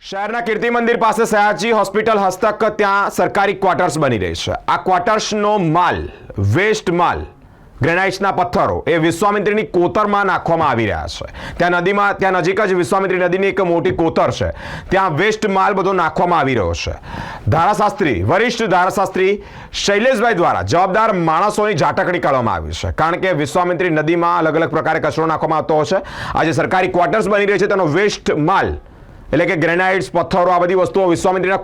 શહેરના કીર્તિ મંદિર પાસે સયાજી હોસ્પિટલ હસ્તક ત્યાં સરકારી ક્વાર્ટર્સ બની રહી છે। આ ક્વાર્ટર્સનો માલ વેસ્ટ માલ ગ્રેનાઇટ્સના પથ્થરો એ વિશ્વામિત્રીની કોતરમાં નાખવામાં આવી રહ્યા છે। ત્યાં નજીક જ વિશ્વામિત્રી નદીની એક મોટી કોતર છે, ત્યાં વેસ્ટ માલ બધો નાખવામાં આવી રહ્યો છે। વરિષ્ઠ ધારાશાસ્ત્રી શૈલેષભાઈ દ્વારા જવાબદાર માણસોની ઝાટકણી કરવામાં આવી છે, કારણ કે વિશ્વામિત્રી નદીમાં અલગ અલગ પ્રકારે કચરો નાખવામાં આવતો હોય છે। આજે સરકારી ક્વાર્ટર્સ બની રહી છે, તેનો વેસ્ટ માલ એટલે કે ગ્રેનાઇટ્સ પથ્થરો આ બધી વસ્તુઓ વિશ્વામિત્રીના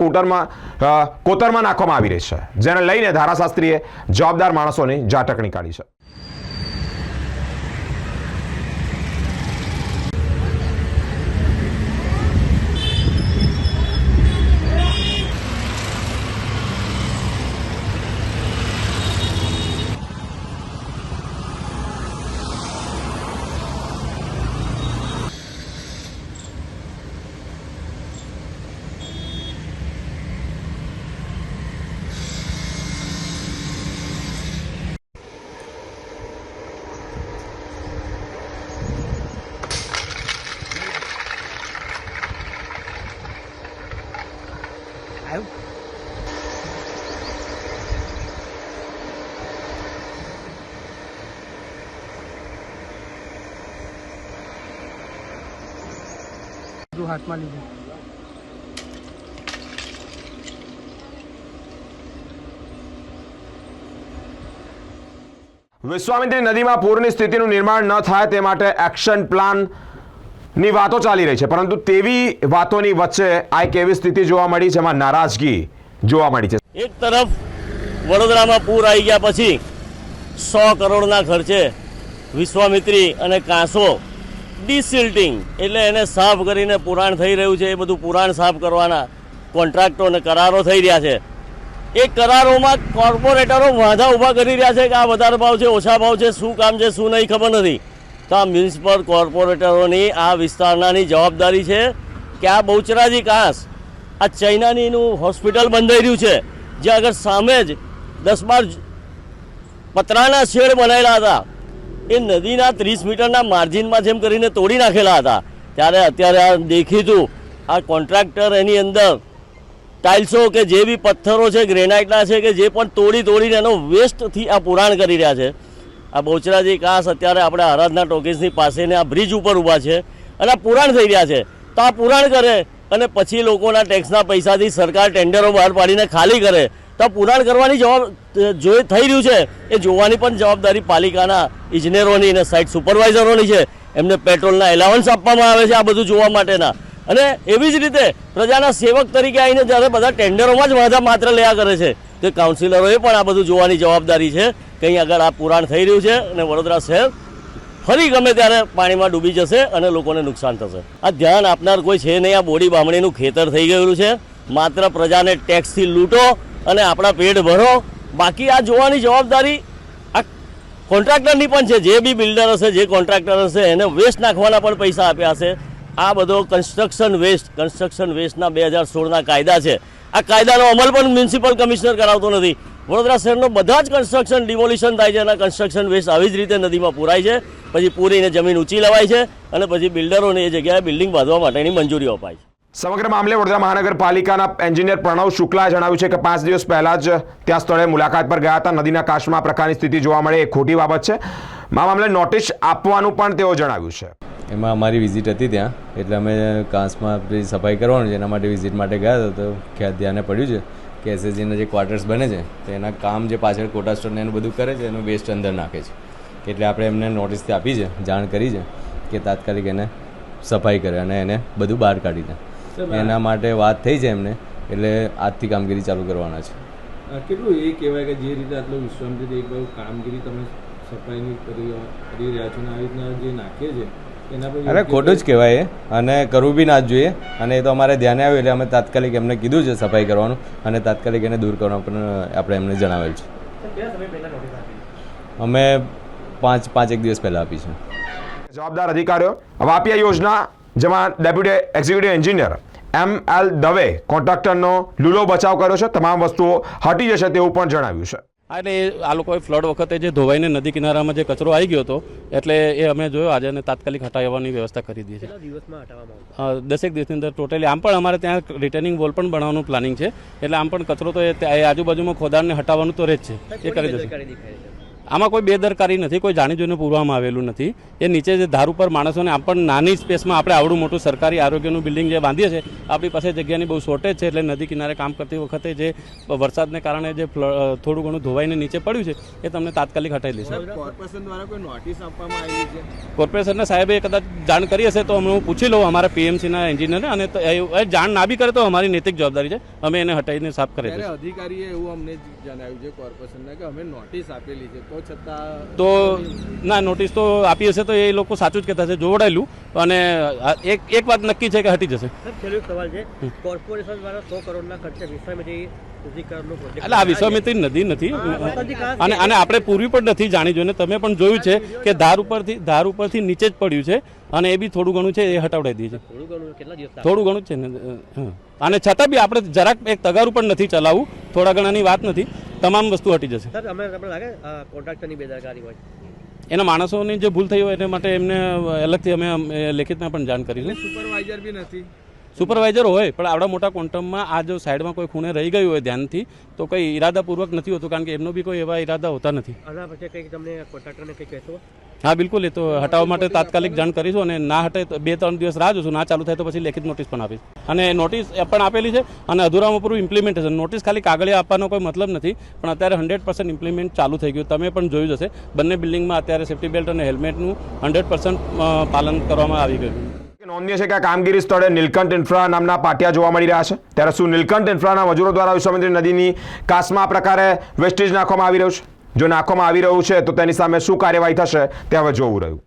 કોતરમાં નાખવામાં આવી રહી છે, જેને લઈને ધારાશાસ્ત્રીએ જવાબદાર માણસોની ઝાટકણી કાઢી છે। હાથમાં લીધું। વિશ્વામિત્રી નદીમાં પૂરની સ્થિતિનું નિર્માણ ન થાય તે માટે એક્શન પ્લાનની વાતો ચાલી રહી છે, પરંતુ તેવી વાતોની વચ્ચે આ એક એવી સ્થિતિ જોવા મળી જેમાં નારાજગી જોવા મળી છે। એક તરફ વડોદરામાં પૂર આવી ગયા પછી 100 કરોડના ખર્ચે વિશ્વામિત્રી અને કાંસો ડિસિલ્ટિંગ એટલે એને સાફ કરીને પુરાણ થઈ રહ્યું છે। એ બધું પુરાણ સાફ કરવાના કોન્ટ્રાક્ટો અને કરારો થઈ રહ્યા છે। એ કરારોમાં કોર્પોરેટરો વાંધા ઊભા કરી રહ્યા છે કે આ વધારે ભાવ છે, ઓછા ભાવ છે, શું કામ છે શું નહીં ખબર નથી। તો આ મ્યુનિસિપલ કોર્પોરેટરોની આ વિસ્તારનાની જવાબદારી છે કે આ બહુચરાજી કાંસ આ ચાઇનાનીનું હોસ્પિટલ બંધાઈ રહ્યું છે, જે આગળ સામે જ 10-12 પતરાના શેડ બનાવેલા હતા, એ નદીના 30 મીટરના માર્જિનમાં જેમ કરીને તોડી નાખેલા હતા। ત્યારે અત્યારે આ દેખીતું આ કોન્ટ્રાક્ટર એની અંદર ટાઇલ્સો કે જે બી પથ્થરો છે ગ્રેનાઇટના છે કે જે પણ તોડીને એનો વેસ્ટથી આ પુરાણ કરી રહ્યા છે। આ બહુચરાજી કાંસ અત્યારે આપણે આરાધના ટોકીઝની પાસેને આ બ્રિજ ઉપર ઊભા છે અને આ પુરાણ થઈ રહ્યા છે। તો આ પુરાણ કરે અને પછી લોકોના ટેક્સના પૈસાથી સરકાર ટેન્ડરો બહાર પાડીને ખાલી કરે તો પુરાણ કરવાની જો થઈ રહ્યું છે એ જોવાની પણ જવાબદારી પાલિકાના ઇજનેરોની અને સાઇટ સુપરવાઇઝરોની છે। એમને પેટ્રોલના એલાવન્સ આપવામાં આવે છે આ બધું જોવા માટેના। અને એવી જ રીતે પ્રજાના સેવક તરીકે આવીને જ્યારે બધા ટેન્ડરોમાં જ વાંધા માત્ર લેયા કરે છે, તો કાઉન્સિલરોએ પણ આ બધું જોવાની જવાબદારી છે કે અહીં આગળ આ પુરાણ થઈ રહ્યું છે અને વડોદરા શહેર ફરી ગમે ત્યારે પાણીમાં ડૂબી જશે અને લોકોને નુકસાન થશે। આ ધ્યાન આપનાર કોઈ છે નહીં। આ બોડી બામણીનું ખેતર થઈ ગયેલું છે, માત્ર પ્રજાને ટેક્સથી લૂંટો અને આપણા પેટ ભરો, બાકી આ જોવાની જવાબદારી આ કોન્ટ્રાક્ટરની પણ છે। જે બી બિલ્ડર હશે, જે કોન્ટ્રાક્ટર હશે, એને વેસ્ટ નાખવાના પણ પૈસા આપ્યા હશે। આ બધો કન્સ્ટ્રક્શન વેસ્ટના 2016ના કાયદા છે, આ કાયદાનો અમલ પણ મ્યુનિસિપલ કમિશનર કરાવતો નથી। વડોદરા શહેરનો બધા જ કન્સ્ટ્રક્શન ડિમોલિશન થાય છે અને કન્સ્ટ્રક્શન વેસ્ટ આવી જ રીતે નદીમાં પૂરાય છે, પછી પૂરીને જમીન ઊંચી લેવાય છે અને પછી બિલ્ડરોને એ જગ્યાએ બિલ્ડિંગ બાંધવા માટેની મંજૂરીઓ અપાય છે। સમગ્ર મામલે વડોદરા મહાનગરપાલિકાના એન્જિનિયર પ્રણવ શુક્લાએ જણાવ્યું છે કે 5 દિવસ પહેલા જ ત્યાં સ્થળે મુલાકાત પર ગયા હતા। નદીના કાંસમાં આ પ્રકારની સ્થિતિ જોવા મળે એ ખોટી બાબત છે। આ મામલે નોટિસ આપવાનું પણ તેઓ જણાવ્યું છે। એમાં અમારી વિઝિટ હતી ત્યાં, એટલે અમે કાંસમાં સફાઈ કરવાનું છે એના માટે વિઝિટ માટે ગયા હતા। તો ખ્યાલ ધ્યાને પડ્યું છે કે એસએસજીના જે ક્વાર્ટર્સ બને છે તો એના કામ જે પાછળ કોટા સ્ટોરને એનું બધું કરે છે એનું વેસ્ટ અંદર નાખે છે, એટલે આપણે એમને નોટિસથી આપી છે, જાણ કરી છે કે તાત્કાલિક એને સફાઈ કરે અને એને બધું બહાર કાઢી દે। એના માટે વાત થઈ છે એમને, એટલે આજથી કામગીરી ચાલુ કરવાના છે। કેટલું એ કહેવાય કે જે રીતે આટલું વિશ્વામિત્રી એક બાજુ કામગીરી તમે સફાઈની કરી રહ્યા છો ને આવી રીતના જે નાખે છે એના પર અરે ખોટું જ કહેવાય અને કરવું બી ના જ જોઈએ। અને એ તો અમારે ધ્યાને આવ્યું એટલે અમે તાત્કાલિક એમને કીધું છે સફાઈ કરવાનું અને તાત્કાલિક એને દૂર કરવાનું પણ આપણે એમને જણાવેલ છે। અમે 5 દિવસ પહેલાં આપી છે। જવાબદાર અધિકારીઓ વાપિયા યોજના જેમાં deputy executive engineer ML Dave કોન્ટ્રાક્ટરનો લૂલો બચાવ કર્યો છે, તમામ વસ્તુઓ હટી જશે તેવું પણ જણાવ્યું છે। હા, એટલે આ લોકોએ ફ્લડ વખતે જે ધોવાઈને નદી કિનારામાં જે કચરો આવી ગયો હતો એટલે એ અમે જોયો આજે અને તાત્કાલિક હટાવવાની વ્યવસ્થા કરી દીધી છે. દિવસમાં હટાવવામાં આવશે? 10 દિવસની અંદર ટોટલી. આમ પણ અમારે ત્યાં રિટર્નિંગ વોલ પણ બનાવવાનું પ્લાનિંગ છે, એટલે આમ પણ કચરો તો એ આજુબાજુમાં ખોદાણને હટાવવાનું તો રહે જ છે, એ કરી દેશે. આમાં કોઈ બેદરકારી નથી, કોઈ જાણી જોઈને પૂરવામાં આવેલું નથી. એ નીચે જે ધાર ઉપર માણસોને આમ પણ નાની સ્પેસમાં આપણે આવડું મોટું સરકારી આરોગ્યનું બિલ્ડિંગ જે બાંધીએ છીએ, આપણી પાસે જગ્યાની બહુ શોર્ટેજ છે, એટલે નદી કિનારે કામ કરતી વખતે જે વરસાદને કારણે જે થોડું ઘણું ધોવાઈને નીચે પડ્યું છે એ તમને તાત્કાલિક હટાવી દેશે. કોર્પોરેશન દ્વારા કોઈ નોટિસ આપવામાં આવી છે? કોર્પોરેશનના સાહેબે કદાચ જાણ કરી હશે તો હું પૂછી લઉં અમારા પીએમસીના એન્જિનિયરને, અને એ જાણ ના બી કરે તો અમારી નૈતિક જવાબદારી છે, અમે એને હટાવીને સાફ કરી દઈશું. અધિકારીએ એવું અમને જણાવ્યું છે કોર્પોરેશનના કે અમે નોટિસ આપેલી છે, તો છતાં તો ના, નોટિસ તો આપી હશે તો એ લોકો સાચું જ કહેતા છે, જોવડાયેલું. અને એક વાત નક્કી છે કે હટી જશે. છેલ્લો એક સવાલ છે, કોર્પોરેશન દ્વારા 100 કરોડના ખર્ચે વિશ્વામિત્રી શુદ્ધિકરણનો પ્રોજેક્ટ, એટલે આ વિશ્વામિત્રી નદી નથી અને આપણે પૂરવી પણ નથી જાણી જોઈને. તમે પણ જોયું છે કે ધાર ઉપરથી નીચે જ પડ્યું છે, અને એ બી થોડું ઘણું છે એ હટાવડાવી દીધું છે. કેટલા દિવસ? થોડું ઘણું જ છે ને. અને છતાં બી આપણે જરાક એક તગારું પણ નથી ચલાવવું, થોડા ઘણાની વાત નથી, તમામ વસ્તુ હટી જશે. સર, અમે તમને લાગે કોન્ટ્રાક્ટરની બેદરકારી હોય? એના માણસોની જે ભૂલ થઈ હોય એને માટે એમને અલગથી અમે લેખિતમાં પણ જાણ કરીશું. સુપરવાઇઝર બી નથી? સુપરવાઇઝર હોય પણ આવડા મોટા ક્વોન્ટમમાં આ જો સાઈડમાં કોઈ ખૂણે રહી ગયું હોય ધ્યાનથી, તો કંઈ ઈરાદાપૂર્વક નથી હોતું, કારણ કે એમનો બી કોઈ એવા ઈરાદા હોતા નથી. આના પછી કંઈક તમને કોન્ટ્રાક્ટરને કંઈક કહેશો? હા, બિલકુલ. એ તો હટાવવા માટે તાત્કાલિક જાણ કરીશું, અને ના હટે તો 2-3 દિવસ રાહ જોશું, ના ચાલુ થાય તો પછી લેખિત નોટિસ પણ આપીશ. અને નોટિસ પણ આપેલી છે, અને અધૂરામાં પૂરું ઇમ્પ્લિમેન્ટેશન. નોટિસ ખાલી કાગળે આપવાનો કોઈ મતલબ નથી, પણ અત્યારે 100% ઇમ્પ્લિમેન્ટ ચાલુ થઈ ગયું. તમે પણ જોયું જશે, બંને બિલ્ડિંગમાં અત્યારે સેફ્ટી બેલ્ટ અને હેલ્મેટનું 100% પાલન કરવામાં આવી ગયું. નોંધનીય છે કે આ કામગીરી સ્થળે નીલકંઠ ઇન્ફ્રા નામના પાટિયા જોવા મળી રહ્યા છે. ત્યારે શું નીલકંઠ ઇન્ફ્રાના મજૂરો દ્વારા વિશ્વામિત્રી નદીની કાસમાં આ પ્રકારે વેસ્ટેજ નાખવામાં આવી રહ્યું છે? જો નાખવામાં આવી રહ્યું છે તો તેની સામે શું કાર્યવાહી થશે તે હવે જોવું રહ્યું.